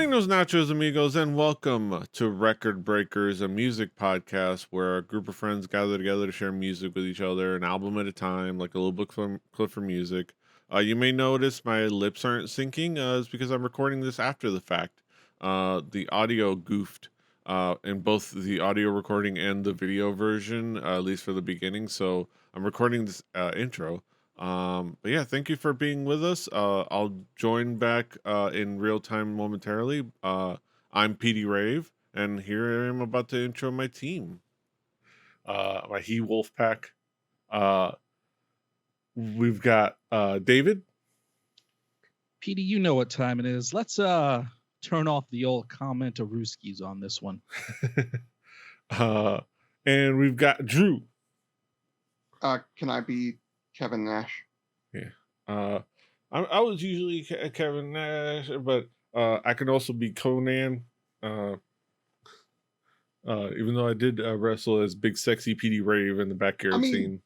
Buenos nachos, amigos, and welcome to Record Breakers, a music podcast where a group of friends gather together to share music with each other, an album at a time, like a little book clip for music. You may notice my lips aren't syncing. It's because I'm recording this after the fact. The audio goofed in both the audio recording and the video version, at least for the beginning. So I'm recording this intro. But yeah, thank you for being with us. I'll join back in real time momentarily. I'm PD Rave, and here I am about to intro my team. My He Wolf Pack. We've got David. Petey, you know what time it is. Let's turn off the old comment-a-rooskies on this one. And we've got Drew. Can I be Kevin Nash? Yeah. I was usually Kevin Nash, but I can also be Conan. Even though I did wrestle as Big Sexy PD Rave in the backyard scene.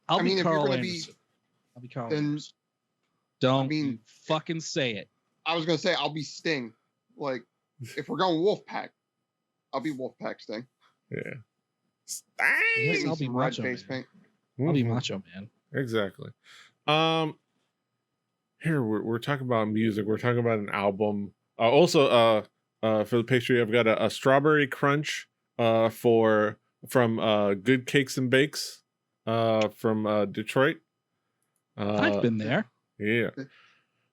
I'll be if Carl you're gonna Anderson. I'll be Carl then- Anderson. Don't you fucking say it. I was gonna say I'll be Sting. Like, if we're going Wolfpack, I'll be Wolfpack Sting. Yeah. Yes, Give me I'll be some red Macho face Man. paint. I'll be Macho Man. Exactly. Here we're talking about music. We're talking about an album. Also, for the pastry, I've got a strawberry crunch from Good Cakes and Bakes from Detroit. I've been there. Yeah.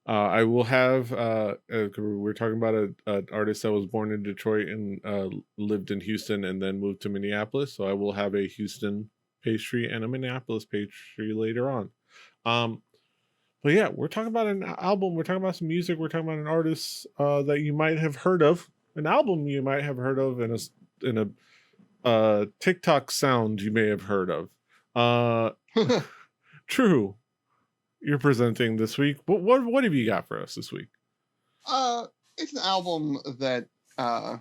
I will have. We're talking about an artist that was born in Detroit and lived in Houston and then moved to Minneapolis. So I will have a Houston pastry and a Minneapolis pastry later on. But yeah, we're talking about an album. We're talking about some music. We're talking about an artist that you might have heard of, an album you might have heard of, and a TikTok sound you may have heard of. True. You're presenting this week. What have you got for us this week? It's an album that my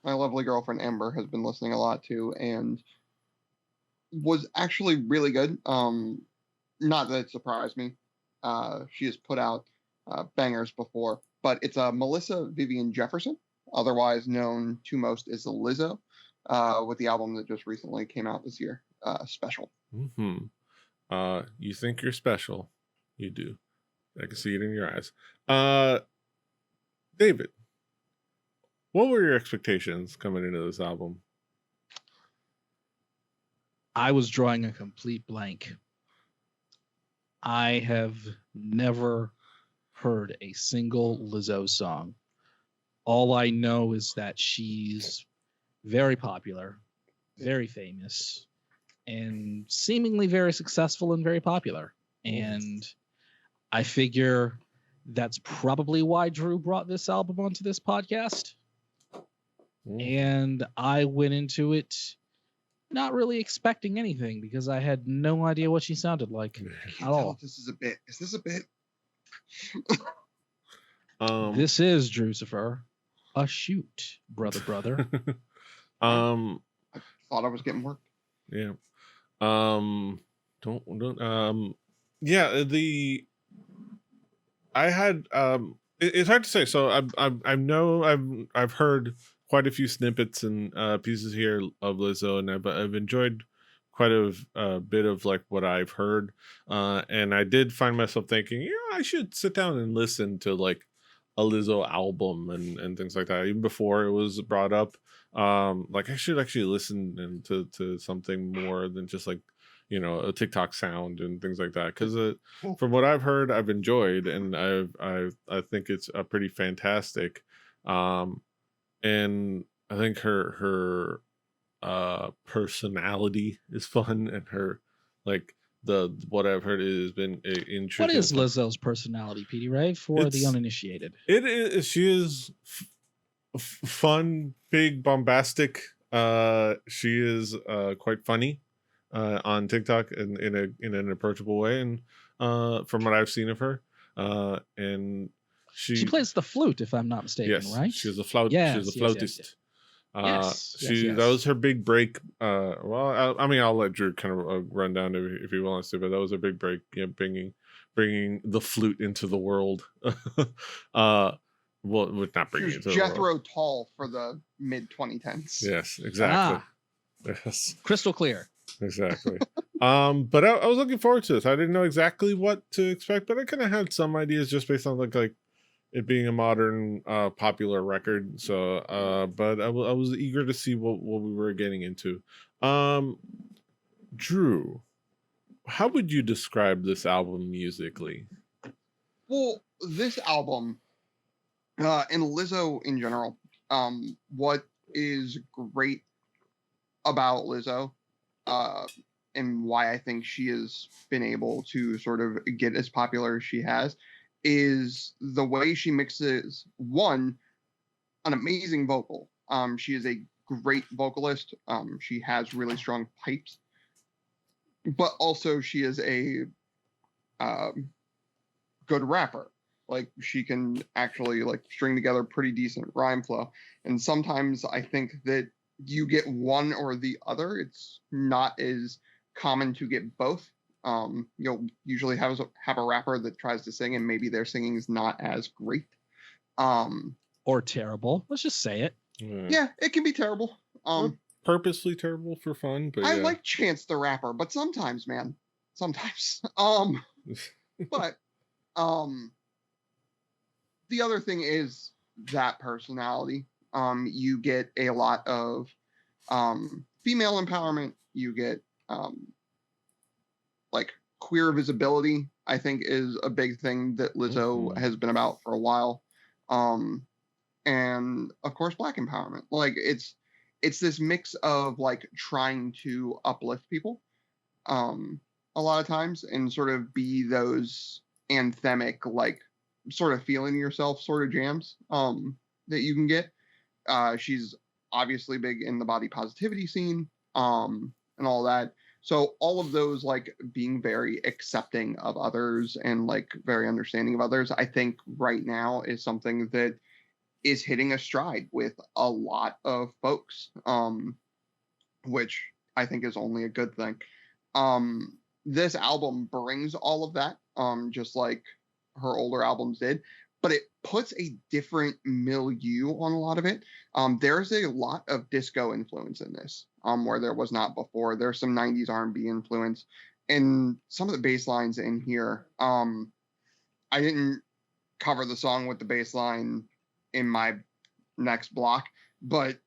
lovely girlfriend Amber has been listening a lot to, and was actually really good. Not that it surprised me. She has put out bangers before, but it's Melissa Vivian Jefferson, otherwise known to most as Lizzo, with the album that just recently came out this year, Special. Mm-hmm. You think you're special. You do. I can see it in your eyes. David, what were your expectations coming into this album? I was drawing a complete blank. I have never heard a single Lizzo song. All I know is that she's very popular, very famous, and seemingly very successful and very popular. And I figure that's probably why Drew brought this album onto this podcast. And I went into it not really expecting anything because I had no idea what she sounded like at all. This is a bit. Is this a bit? This is Drucifer, a shoot, brother. I thought I was getting worked. Yeah. Yeah. I had it's hard to say. So I've heard quite a few snippets and pieces here of Lizzo, and I've enjoyed quite a bit of like what I've heard, and I did find myself thinking, I should sit down and listen to like a Lizzo album and things like that. Even before it was brought up, like I should actually listen to something more than just like a TikTok sound and things like that, because from what I've heard, I've enjoyed, and I think it's a pretty fantastic. And I think her personality is fun, and her like what I've heard has been interesting. What is Lizzo's personality, PD Ray, for the uninitiated? It is. She is fun, big, bombastic. She is quite funny on TikTok in an approachable way, and from what I've seen of her, and she plays the flute, if I'm not mistaken, yes, right? She's a flute. Yes, she's a flautist. Yes. That was her big break. Well, I'll let Drew kind of run down if he wants to, but that was a big break, bringing the flute into the world. Well, we're not She bringing was it to the world. Jethro Tull for the mid 2010s. Yes, exactly. Ah, Yes, crystal clear. exactly. But I was looking forward to this. I didn't know exactly what to expect, but I kind of had some ideas just based on like it being a modern popular record. So but I was eager to see what we were getting into. Drew, how would you describe this album musically? Well, this album, and Lizzo in general, what is great about Lizzo, and why I think she has been able to sort of get as popular as she has, is the way she mixes an amazing vocal. She is a great vocalist. She has really strong pipes, but also she is a good rapper. Like she can actually like string together pretty decent rhyme flow. And sometimes I think that you get one or the other. It's not as common to get both. You'll usually have a rapper that tries to sing and maybe their singing is not as great. Or terrible. Let's just say it. Yeah, it can be terrible. Purposely terrible for fun, but I yeah. like Chance the Rapper, but sometimes, man, sometimes. But the other thing is that personality. You get a lot of female empowerment. You get like queer visibility. I think is a big thing that Lizzo has been about for a while. And of course, Black empowerment. Like it's this mix of like trying to uplift people a lot of times and sort of be those anthemic like sort of feeling yourself sort of jams that you can get. She's obviously big in the body positivity scene and all that. So all of those like being very accepting of others and like very understanding of others, I think right now is something that is hitting a stride with a lot of folks, which I think is only a good thing. This album brings all of that, just like her older albums did, but it puts a different milieu on a lot of it. There's a lot of disco influence in this, where there was not before. There's some 90s R&B influence, and some of the bass lines in here. I didn't cover the song with the bass line in my next block, but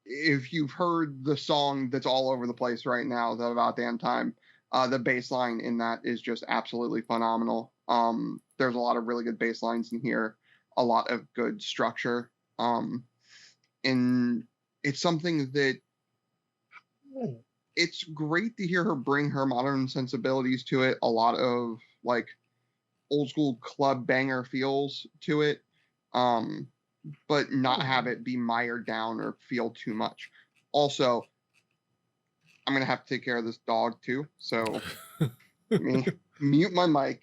if you've heard the song that's all over the place right now, that About Damn Time, the bass line in that is just absolutely phenomenal. There's a lot of really good bass lines in here, a lot of good structure. And it's something that it's great to hear her bring her modern sensibilities to it. A lot of like old school club banger feels to it. But not have it be mired down or feel too much. Also, I'm gonna have to take care of this dog too, so let me mute my mic,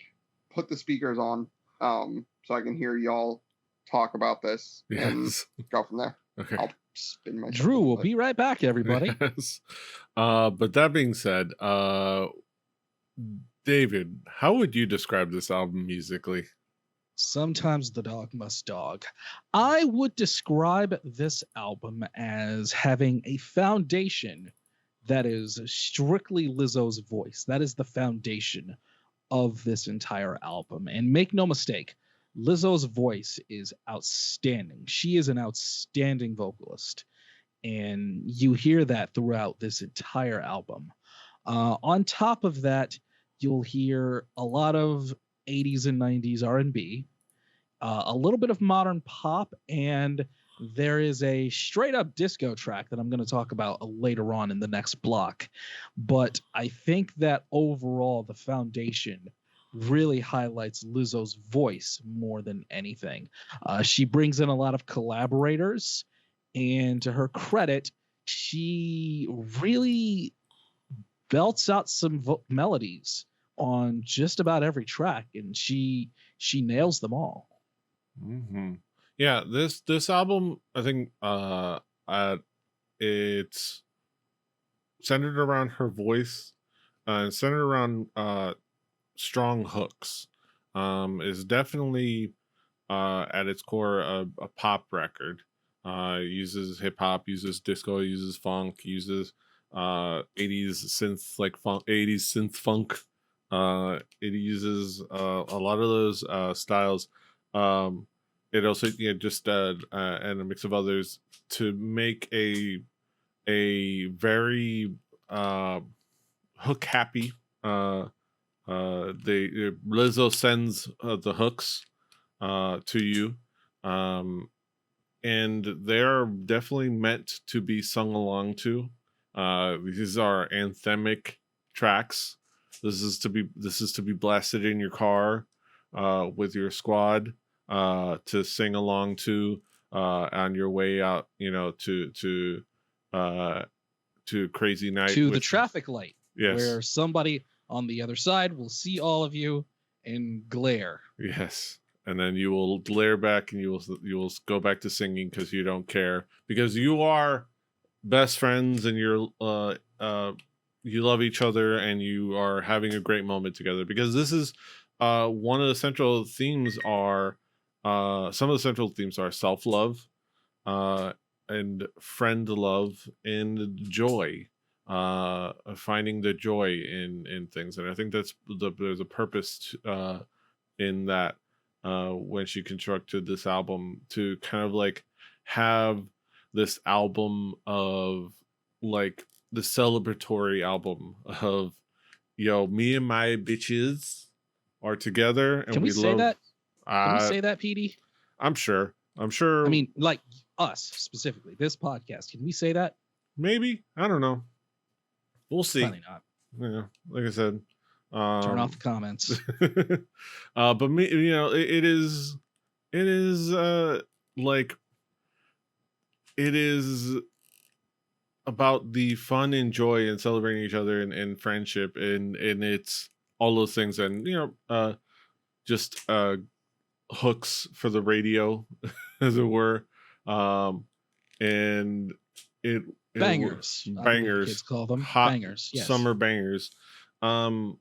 put the speakers on, so I can hear y'all talk about this and go from there. Okay. I'll spin my. Drew, we'll be right back, everybody. Yes. But that being said, David, how would you describe this album musically? Sometimes the dog must dog. I would describe this album as having a foundation that is strictly Lizzo's voice. That is the foundation of this entire album. And make no mistake, Lizzo's voice is outstanding. She is an outstanding vocalist. And you hear that throughout this entire album. On top of that, you'll hear a lot of 80s and 90s R&B, a little bit of modern pop, and there is a straight up disco track that I'm going to talk about later on in the next block. But I think that overall, the foundation really highlights Lizzo's voice more than anything. She brings in a lot of collaborators, and to her credit, she really belts out some melodies on just about every track, and she nails them all. Mm-hmm. Yeah, this album, I think, it's centered around her voice, and centered around strong hooks. Is definitely at its core a pop record. Uses hip hop, uses disco, uses funk, uses 80s synth like funk, 80s synth funk. It uses a lot of those styles. Um, it also just and a mix of others to make a very hook happy. They Lizzo sends the hooks to you, um, and they're definitely meant to be sung along to. These are anthemic tracks. This is to be blasted in your car with your squad to sing along to on your way out, uh, to crazy night To the with traffic light, yes, where somebody on the other side will see all of you and glare. yes, and then you will glare back and you will go back to singing because you don't care because you are best friends and you love each other and you are having a great moment together because this is one of the central themes are some of the central themes are self-love uh and friend love and joy, finding the joy in things, and I think there's a purpose in that when she constructed this album to kind of like have this album of like the celebratory album of me and my bitches are together and Can we we say love that? Can we uh say that, Petey? I'm sure I mean, like us specifically, this podcast. Can we say that? maybe, I don't know, we'll see. Probably not. Yeah, like I said, Turn off the comments. but me, it is like it is about the fun and joy and celebrating each other and friendship and it's all those things, and just hooks for the radio as it were, and it Bangers. I believe the bangers, kids call them hot bangers. Yes. summer bangers, um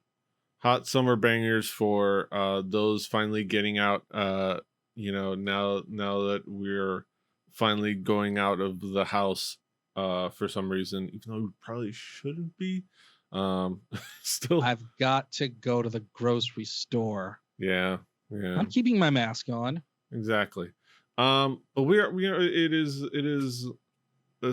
hot summer bangers for those finally getting out, now that we're finally going out of the house for some reason, even though we probably shouldn't be, um still. I've got to go to the grocery store. Yeah, I'm keeping my mask on. exactly. But we are it is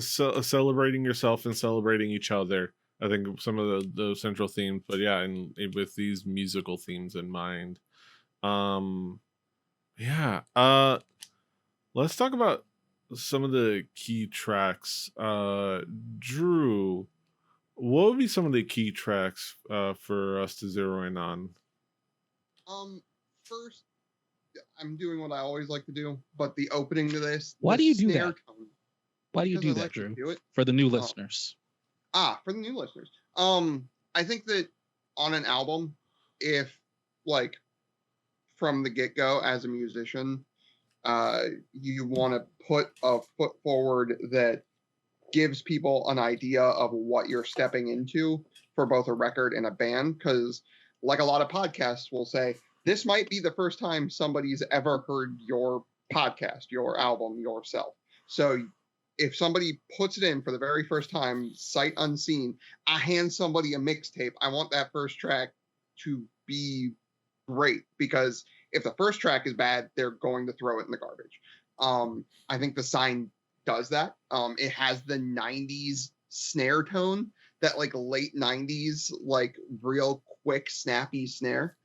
celebrating yourself and celebrating each other, I think some of the central themes, but yeah, and with these musical themes in mind. Um, yeah. Let's talk about some of the key tracks. Drew, what would be some of the key tracks for us to zero in on? First, I'm doing what I always like to do, but the opening to this. Why the do you do snare that? Tone, Why do you because do I that, like to Drew? do it. For the new listeners. For the new listeners. I think that on an album, if like from the get-go as a musician, you want to put a foot forward that gives people an idea of what you're stepping into for both a record and a band, because like a lot of podcasts will say, this might be the first time somebody's ever heard your podcast, your album, yourself. So if somebody puts it in for the very first time, sight unseen, I hand somebody a mixtape, I want that first track to be great, because if the first track is bad, they're going to throw it in the garbage. I think The Sign does that. It has the 90s snare tone, that like late 90s, like real quick, snappy snare,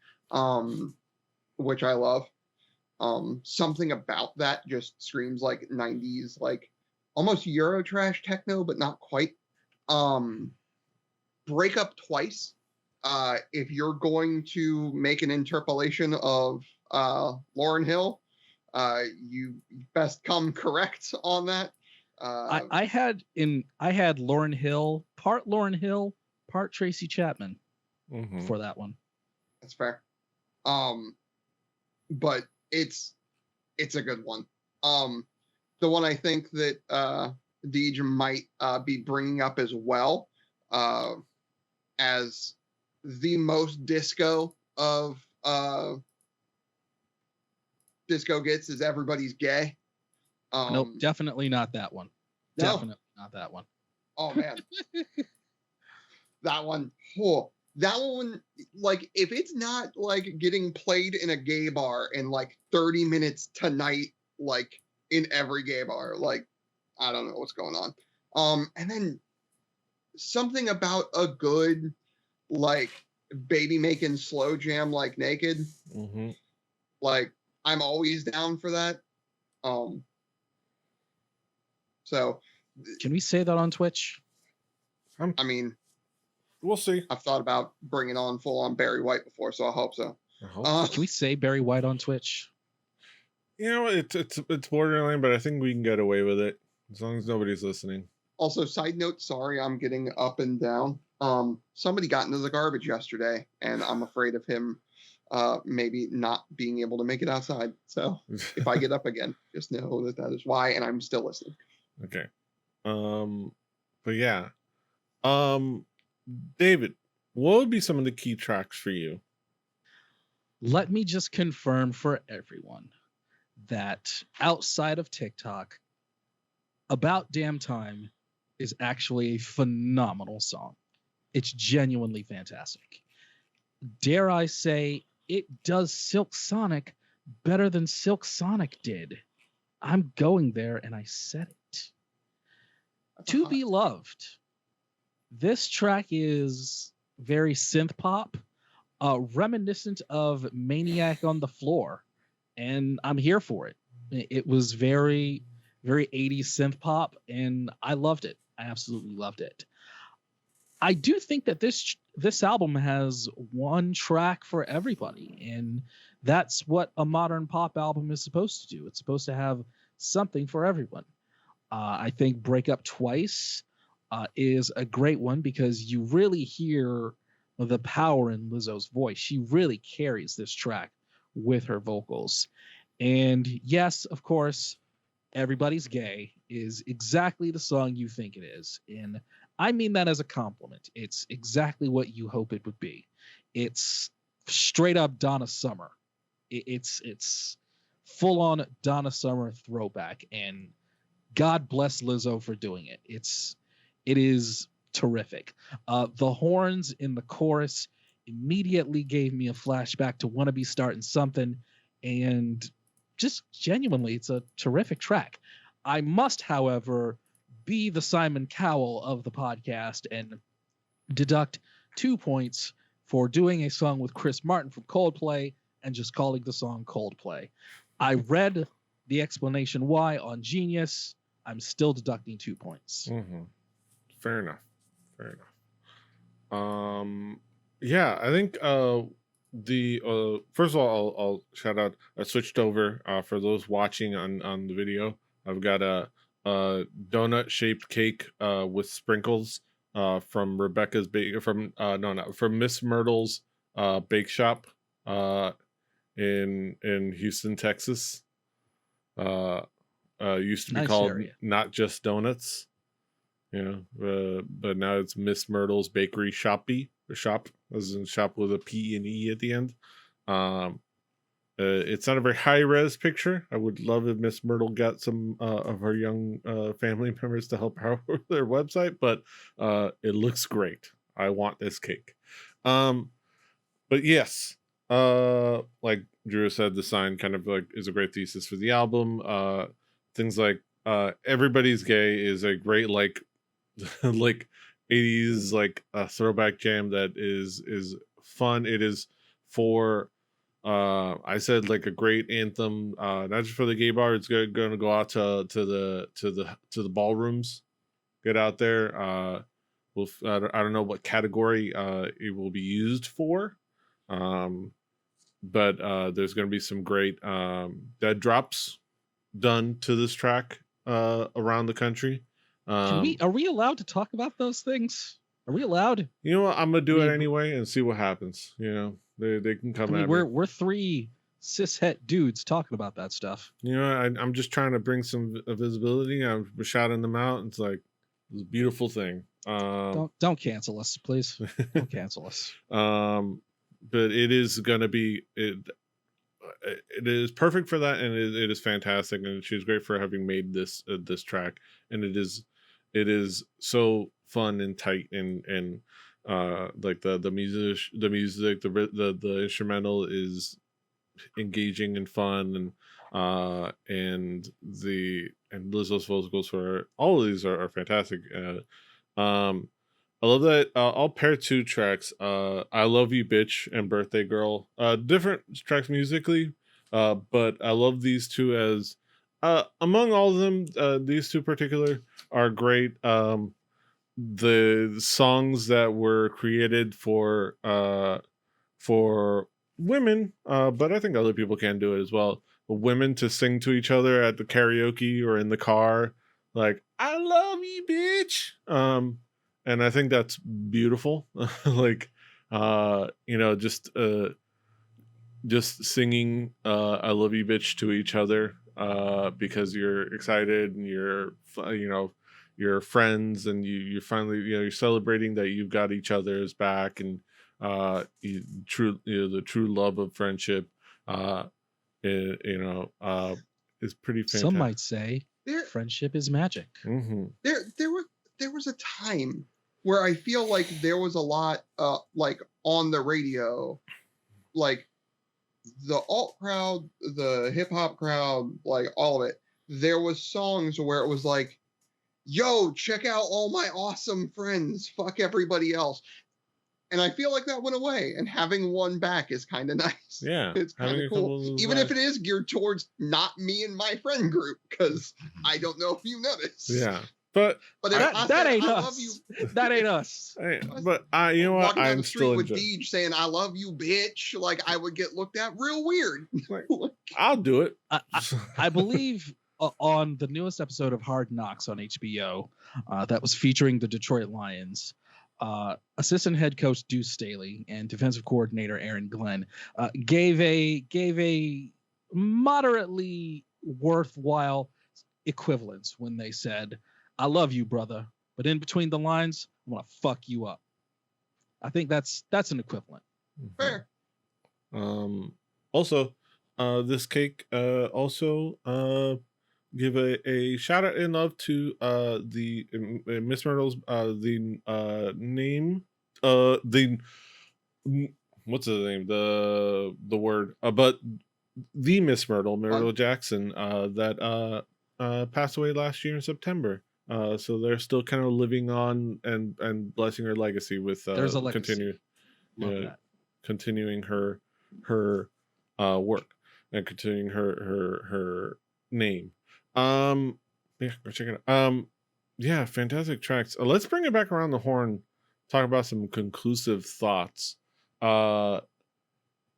which I love. Something about that just screams like 90s, like almost Eurotrash techno, but not quite. Break Up Twice. If you're going to make an interpolation of Lauryn Hill, you best come correct on that. I had Lauryn Hill, part Tracy Chapman for that one. That's fair. But it's a good one. The one I think that Deej might be bringing up as well, as the most disco of Disco Gets is Everybody's Gay. Nope, definitely not that one. No? Definitely not that one. Oh man. That one. Oh, that one, like, if it's not like getting played in a gay bar in like 30 minutes tonight, like in every gay bar, like, I don't know what's going on. And then something about a good, like, baby making slow jam like Naked. Mm-hmm. Like, I'm always down for that. So Can we say that on Twitch? I mean, we'll see. I've thought about bringing on full on Barry White before, so I hope so. Can we say Barry White on Twitch? You know, it's borderline, but I think we can get away with it as long as nobody's listening. Also, side note, sorry, I'm getting up and down. Somebody got into the garbage yesterday, and I'm afraid of him maybe not being able to make it outside. So if I get up again, just know that that is why, and I'm still listening. Okay. But yeah. David, what would be some of the key tracks for you? Let me just confirm for everyone that outside of TikTok, About Damn Time is actually a phenomenal song. It's genuinely fantastic. Dare I say, it does Silk Sonic better than Silk Sonic did. I'm going there, and I said it. To Be Loved. This track is very synth pop, reminiscent of Maniac on the Floor, and I'm here for it. It was very, very 80s synth pop, and I loved it. I absolutely loved it. I do think that this album has one track for everybody, and that's what a modern pop album is supposed to do. It's supposed to have something for everyone. I think Break Up Twice is a great one because you really hear the power in Lizzo's voice. She really carries this track with her vocals. And yes, of course, Everybody's Gay is exactly the song you think it is. And I mean that as a compliment. It's exactly what you hope it would be. It's straight up Donna Summer. It's full on Donna Summer throwback, and God bless Lizzo for doing it. It is terrific. The horns in the chorus immediately gave me a flashback to Wanna Be Starting Something, and just genuinely, it's a terrific track. I must, however, be the Simon Cowell of the podcast and deduct 2 points for doing a song with Chris Martin from Coldplay and just calling the song Coldplay. I read the explanation why on Genius. I'm still deducting 2 points. Mm-hmm. Fair enough. Yeah, I think first of all, I'll shout out. I switched over for those watching on the video. I've got a donut shaped cake with sprinkles from from Miss Myrtle's bake shop in Houston, Texas. Used to be Nice called area. Not Just Donuts, but now it's Miss Myrtle's Bakery Shop, as in shop with a P and E at the end. It's not a very high res picture. I would love if Miss Myrtle got some of her young family members to help her with their website, but it looks great. I want this cake. But yes, like Drew said, the sign kind of like is a great thesis for the album. Things like Everybody's Gay is a great like 80s like throwback jam that is fun. It is for I said like a great anthem, not just for the gay bar. It's going to go out to the ballrooms. Get out there. I don't know what category it will be used for, but there's going to be some great dead drops done to this track around the country. Are we allowed to talk about those things? Are we allowed? You know what? I'm gonna do it anyway and see what happens. They can come at me. We're 3 cishet dudes talking about that stuff. I'm just trying to bring some visibility. I'm shouting them out. It's like this beautiful thing. Don't cancel us, please. Don't cancel us. But it is gonna be it. it is perfect for that, and it is fantastic, and she's great for having made this track, and it is so fun and tight, and like the music, the instrumental is engaging and fun, and Lizzo's vocals for all of these are fantastic. I love that. I'll pair two tracks. I Love You Bitch and Birthday Girl. Different tracks musically, but I love these two as among all of them, these two particular are great. The songs that were created for women, but I think other people can do it as well. Women to sing to each other at the karaoke or in the car, like "I love you, bitch." And I think that's beautiful. Like, just singing "I love you, bitch" to each other, because you're excited and you're friends, and you're finally, you're celebrating that you've got each other's back, and the true love of friendship, uh i- you know uh is pretty Some fantastic. might say There, friendship is magic. Hmm. there was a time where I feel like there was a lot, like on the radio, like the alt crowd, the hip hop crowd, like all of it. There was songs where it was like, "Yo, check out all my awesome friends. Fuck everybody else." And I feel like that went away, and having one back is kind of nice. Yeah, It's kind having of a cool, couple of those even if back. it is geared towards not me and my friend group, because I don't know if you noticed. Yeah, but But if That, I that said ain't I us. love you, That ain't us. but I, you know what, walking down I'm the street still with enjoying. Deej saying "I love you, bitch," like I would get looked at real weird. Like, I'll do it. I believe on the newest episode of Hard Knocks on HBO, that was featuring the Detroit Lions, assistant head coach Deuce Staley and defensive coordinator Aaron Glenn gave a moderately worthwhile equivalence when they said, "I love you, brother, but in between the lines, I'm gonna fuck you up." I think that's an equivalent. Fair. Also, this cake also give a shout out and love to the Miss Myrtle's the name the what's the name, the word, but the Miss Myrtle Jackson, that passed away last year in September. So they're still kind of living on and blessing her legacy with There's a legacy. Love that. continuing her work, and continuing her name. Yeah, go check it out. Yeah, fantastic tracks. Let's bring it back around the horn. Talk about some conclusive thoughts.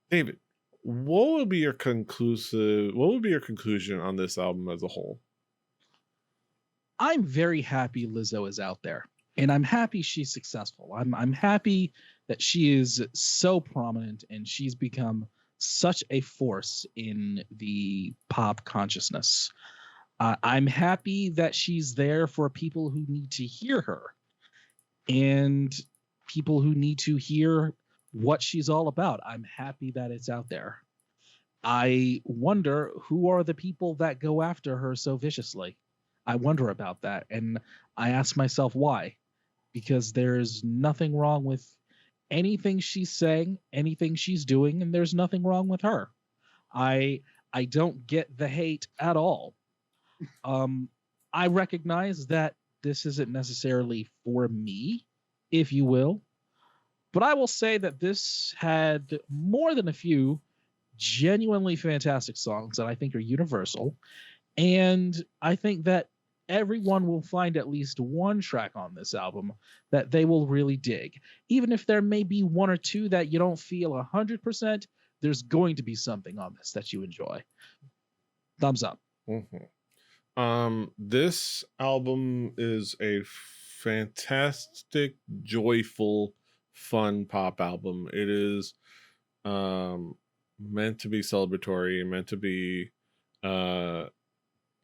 David, what would be your conclusion on this album as a whole? I'm very happy Lizzo is out there, and I'm happy she's successful. I'm happy that she is so prominent and she's become such a force in the pop consciousness. I'm happy that she's there for people who need to hear her and people who need to hear what she's all about. I'm happy that it's out there. I wonder who are the people that go after her so viciously. I wonder about that. And I ask myself why. Because there's nothing wrong with anything she's saying, anything she's doing, and there's nothing wrong with her. I don't get the hate at all. I recognize that this isn't necessarily for me, if you will. But I will say that this had more than a few genuinely fantastic songs that I think are universal. And I think that everyone will find at least one track on this album that they will really dig. Even if there may be one or two that you don't feel 100%, there's going to be something on this that you enjoy. Thumbs up. This album is a fantastic, joyful, fun pop album. It is meant to be celebratory, meant to be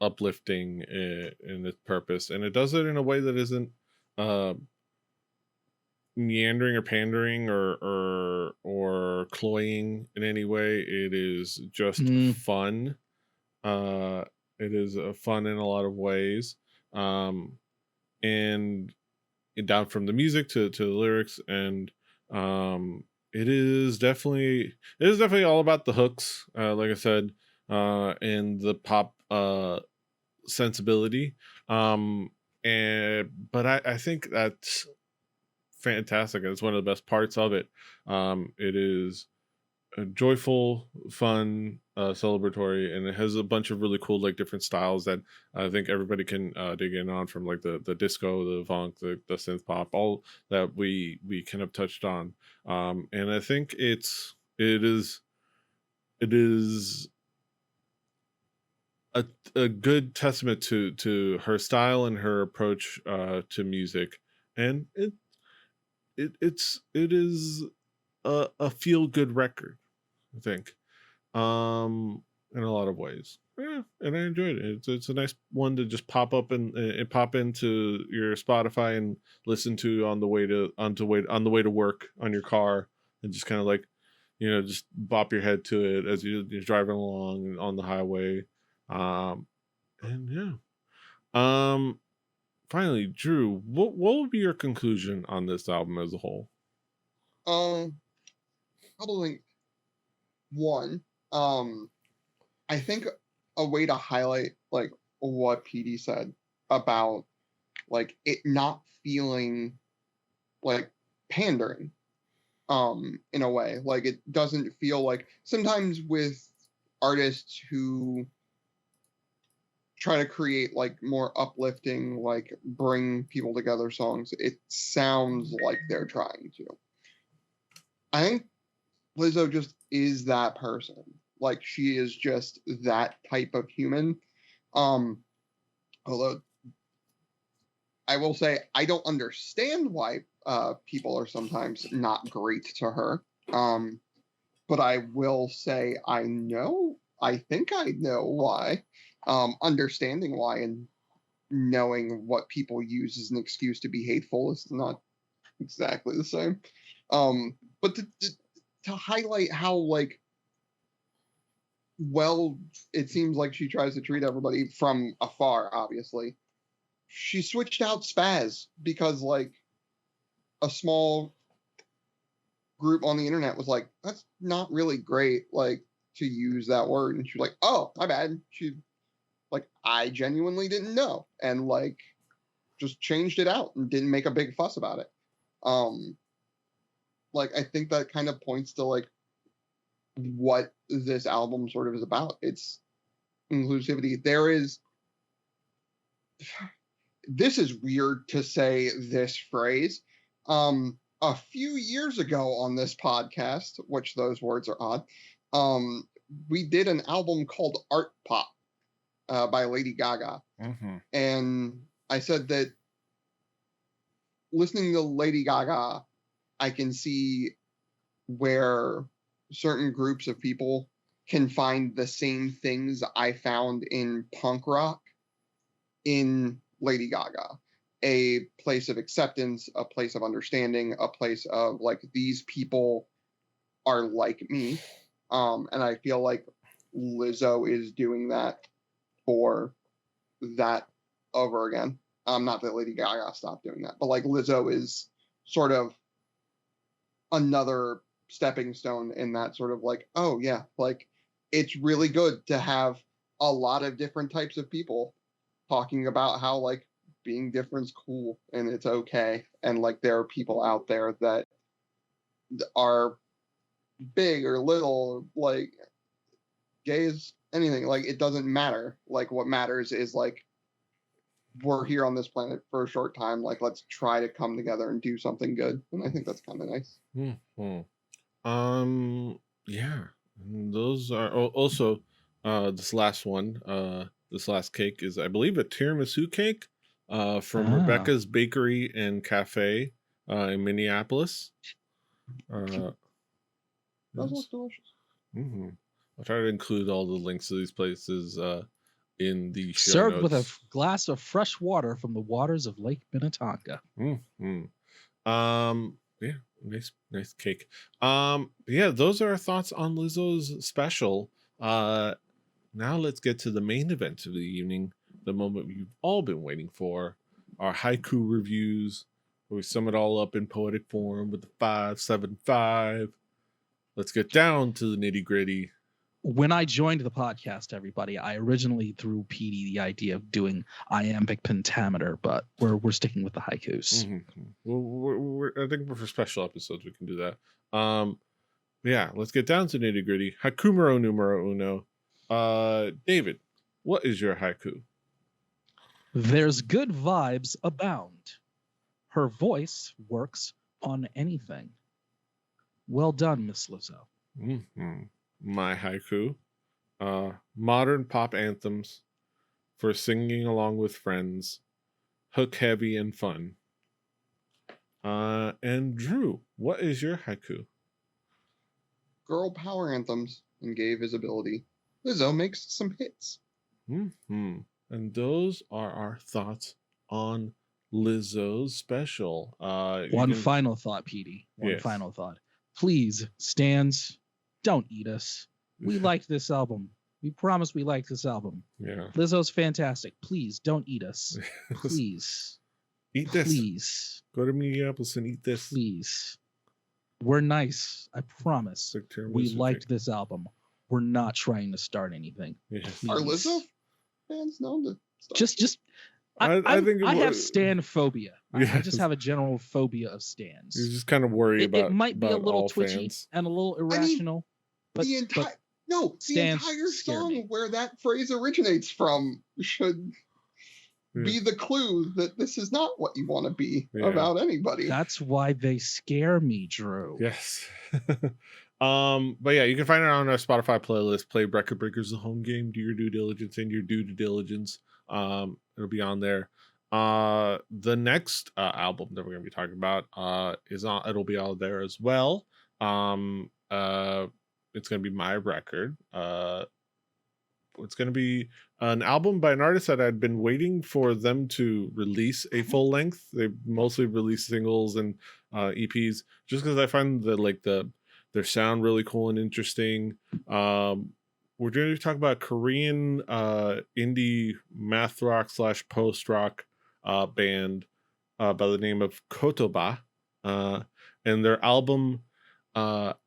uplifting in its purpose, and it does it in a way that isn't meandering or pandering or cloying in any way. It is just Mm, fun. Uh, it is fun in a lot of ways. Um, and down from the music to the lyrics, and um it is definitely all about the hooks, like I said, and the pop sensibility. Um and but I think that's fantastic. It's one of the best parts of it. It is joyful, fun, celebratory, and it has a bunch of really cool, like, different styles that I think everybody can dig in on, from like the disco, the funk, the synth pop, all that we kind of touched on. And I think it is a, a good testament to her style and her approach to music, and it is a feel good record, I think, in a lot of ways. Yeah, and I enjoyed it. It's a nice one to just pop into your Spotify and listen to on the way to work on your car, and just kind of like, just bop your head to it as you're driving along on the highway. And yeah. Um Finally, Drew, what would be your conclusion on this album as a whole? Um, probably one. Um, I think a way to highlight like what PD said about like it not feeling like pandering, in a way. Like it doesn't feel like, sometimes with artists who try to create like more uplifting, like bring people together songs, it sounds like they're trying to. I think Lizzo just is that person. Like she is just that type of human. Um, Although I will say I don't understand why people are sometimes not great to her. But I will say I think I know why. Understanding why and knowing what people use as an excuse to be hateful is not exactly the same. But to highlight how like well it seems like she tries to treat everybody from afar, obviously. She switched out spaz because like a small group on the internet was like, that's not really great, like to use that word. And she's like, oh, my bad. She like, I genuinely didn't know. And like just changed it out and didn't make a big fuss about it. Um, like I think that kind of points to like what this album sort of is about. It's inclusivity. This is weird to say this phrase. A few years ago on this podcast, which those words are odd, we did an album called Art Pop by Lady Gaga. Mm-hmm. And I said that listening to Lady Gaga, I can see where certain groups of people can find the same things I found in punk rock in Lady Gaga. A place of acceptance, a place of understanding, a place of like, these people are like me. And I feel like Lizzo is doing that for that over again. Not that Lady Gaga stopped doing that, but like Lizzo is sort of another stepping stone in that sort of like, oh yeah, like it's really good to have a lot of different types of people talking about how like being different's cool and it's okay, and like there are people out there that are big or little, like gays, anything, like it doesn't matter. Like what matters is like, we're here on this planet for a short time, like let's try to come together and do something good. And I think that's kind of nice. Mm-hmm. Yeah, and those are also this last one. This last cake is, I believe, a tiramisu cake from ah, Rebecca's Bakery and Cafe in Minneapolis. That Yes. looks delicious. Mm-hmm. I'll try to include all the links to these places in the show served with a notes. glass of fresh water from the waters of Lake Minnetonka. Mm-hmm. Um, Yeah, nice cake. Yeah, those are our thoughts on Lizzo's special. Now let's get to the main event of the evening, the moment we've all been waiting for, our haiku reviews, where we sum it all up in poetic form with the 575. Let's get down to the nitty gritty. When I joined the podcast, everybody, I originally threw PD the idea of doing iambic pentameter, but we're sticking with the haikus. Mm-hmm. Well, I think for special episodes we can do that. Yeah, let's get down to nitty gritty. Hakumuro numero uno. David, what is your haiku? There's good vibes abound. Her voice works on anything. Well done, Miss Lizzo. Mm-hmm. My haiku. Modern pop anthems for singing along with friends. Hook heavy and fun. And Drew, what is your haiku? Girl power anthems and gay visibility. Lizzo makes some hits. Mm-hmm. And those are our thoughts on Lizzo's special. One final thought, PD. Yes. Final thought. Please, Stans, don't eat us. We liked this album. We promise we liked this album. Yeah. Lizzo's fantastic. Please don't eat us. Please. Eat this. Please. Go to Minneapolis and eat this. Please. We're nice. I promise. We liked this album. We're not trying to start anything. Yes. Are Lizzo fans known to start? Just I think I have stan phobia. Yes. I just have a general phobia of stans. You're just kind of worried about it might be a about little all twitchy fans. and a little irrational. But the entire song me. where that phrase originates from should be the clue that this is not what you want to be about anybody. That's why they scare me, Drew. Yes. But yeah, you can find it on our Spotify playlist. Play Record Breakers, the home game. Do your due diligence and your due diligence. It'll be on there. The next album that we're gonna be talking about is on. It'll be all there as well. It's gonna be my record. It's gonna be an album by an artist that I'd been waiting for them to release a full length. They mostly release singles and EPs, just because I find their sound really cool and interesting. We're going to talk about Korean indie math rock / post rock band by the name of Kotoba, and their album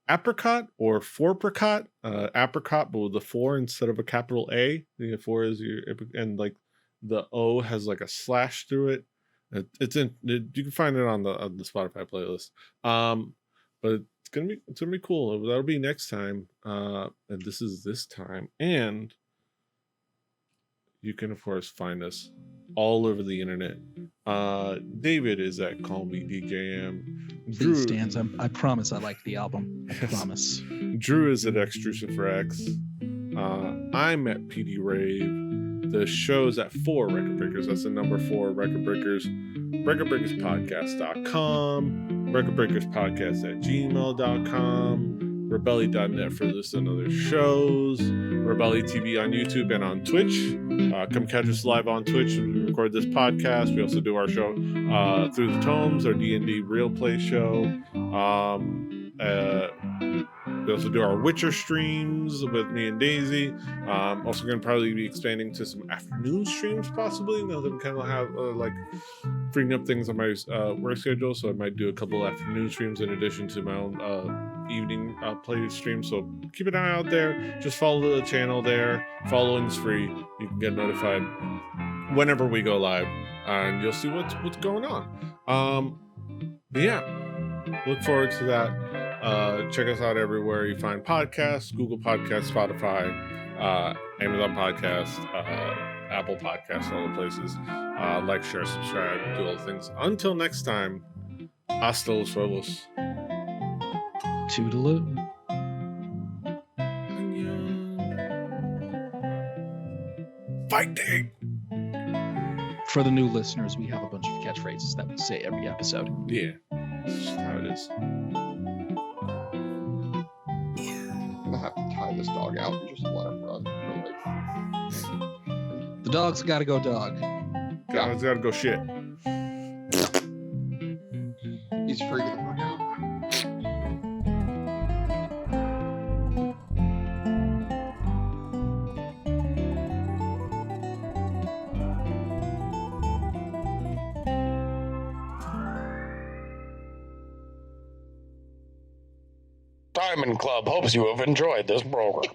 Apricot or Forpricot, apricot, but with the 4 instead of a capital A. The 4 is your, and like the O has like a slash through it. You can find it on the Spotify playlist. But it's gonna be cool. That'll be next time. And this is this time. And you can of course find us all over the internet. David is at Call Me DJM. Drew stands. I promise I like the album. I promise. Drew is at Extrusive for X. I'm at PD Rave. The show's at 4 Record Breakers. That's the number 4 Record Breakers. RecordBreakersPodcast.com. RecordBreakersPodcast@gmail.com. Rebelly.net for this and other shows. Rebelly TV on YouTube and on Twitch. Come catch us live on Twitch. We record this podcast. We also do our show Through the Tomes, our D&D real play show. We also do our Witcher streams with me and Daisy. Also going to probably be expanding to some afternoon streams possibly. Now that I'm kind of have freeing up things on my work schedule, so I might do a couple afternoon streams in addition to my own evening play stream. So keep an eye out there. Just follow the channel there. Following's free. You can get notified whenever we go live, and you'll see what's going on. But yeah, look forward to that. Check us out everywhere you find podcasts: Google Podcasts, Spotify, Amazon Podcasts, Apple Podcasts, all the places. Like, share, subscribe, do all the things. Until next time, hasta los huevos. Toodaloo. Fighting. For the new listeners, we have a bunch of catchphrases that we say every episode. Yeah, that's just how it is. I'm gonna have to tie this dog out and just let him run. The dog's gotta go dog. God's gotta go shit. He's freaking the fuck out. Diamond Club hopes you have enjoyed this program.